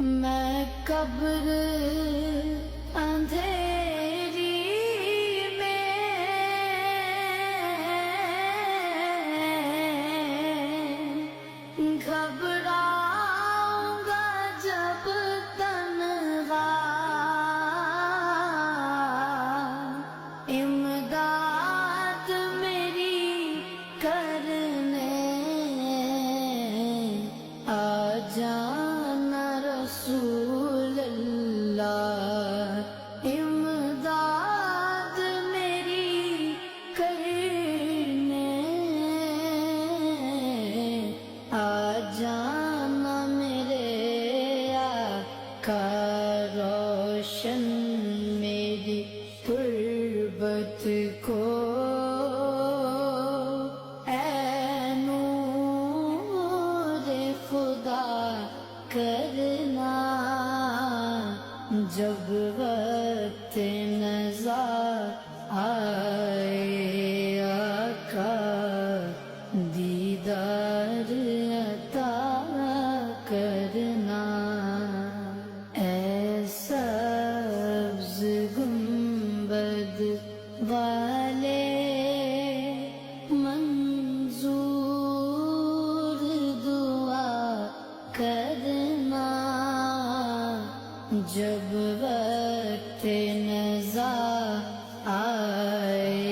میں قبر اندھیری میں گھبراؤں گا جب تنہا، امداد میری کرنے آ جانا رسول اللہ، امداد میری کرنے آ جانا میرے آقا، روشن میری تربت کو اے نور خدا کرنا، جب وقت نزا آئے آقا، دیدار عطا کرنا، اے سبز گنبد والے منظور دعا کرنا، جب وقت نزا آئے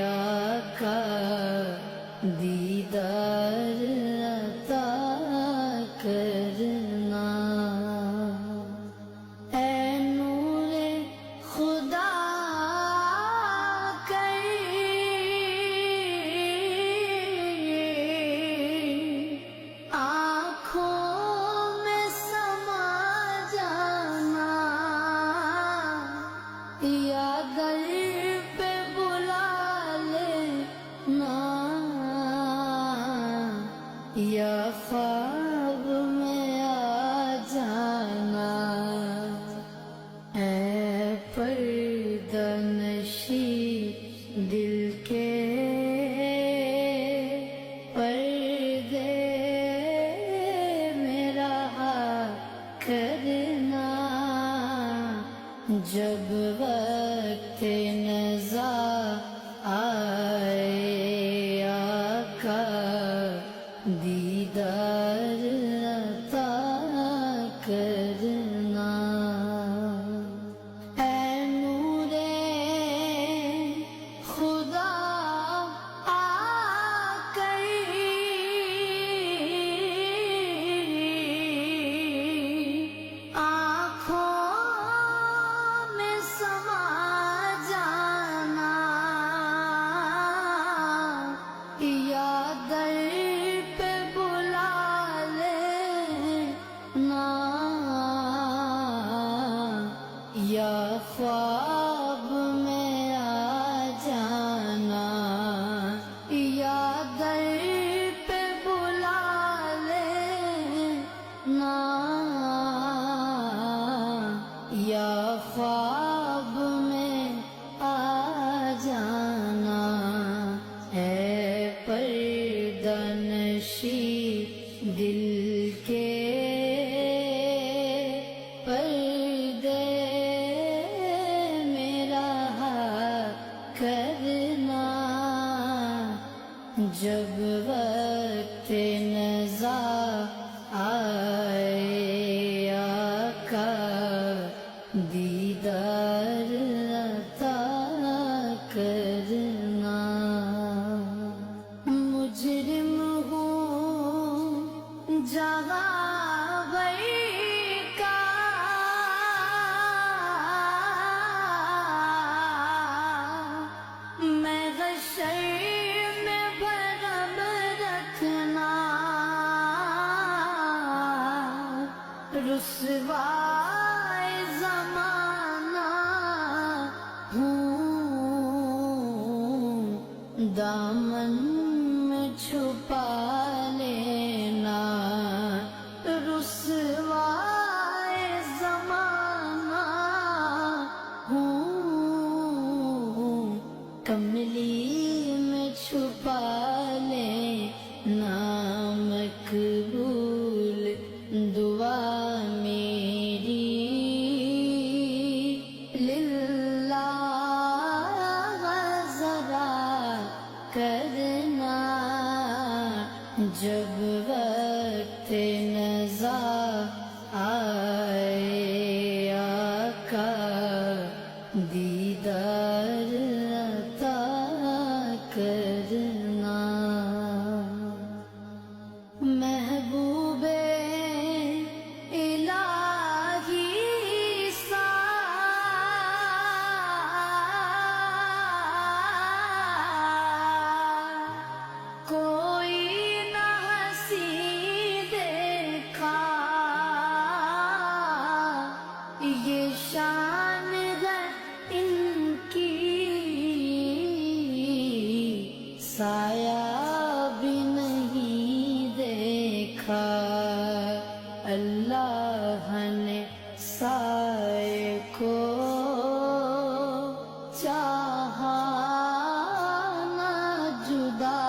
آقا، دیدار عطا کرنا، اے نور خدا یا در پہ بلا لینا، یا خواب میں آ جانا، اے پردہ نشی دل کے پردے میرا کرنا، جب وقت نزا آئے آقا، دیدار عطا کرنا، اے نور خدا آ کر در پہ بلا لینا، یا خواب میں آ جانا، یا در پہ بلا لینا، یا خواب میں آ جانا، اے پردہ نشی دل کے پردے میرا کرنا، جب وقت نزا آئے آقا، دیدار عطا کرنا، مجرم ہوں جہاں بھئی کا، میں حشر میں بھرم رکھنا، رسوائے زمانہ ہوں، دامن میں چھپا لینا، رسوائے زمانہ ہوں، کملی میں چھپا لینا، مقبول دعا میں سائے کو چاہا نہ جدا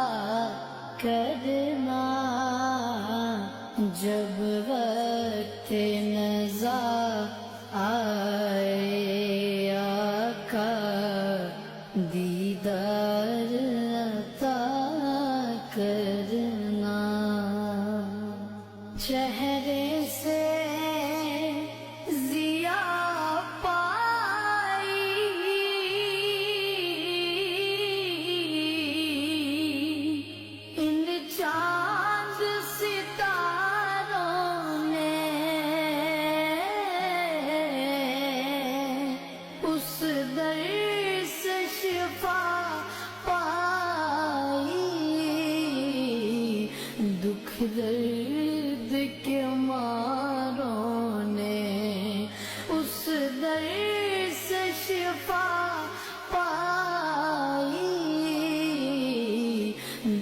کرنا، جب وقت نزا آئے آقا دیدار عطا کرنا، چہرے سے ضیا پائی ان چاند ستاروں نے، اس در سے شفا پائی، دکھ درد کے ماروں نے اس در سے شفا پائی،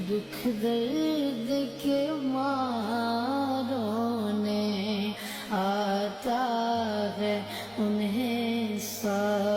دکھ درد کے ماروں نے آتا ہے انہیں ساتھ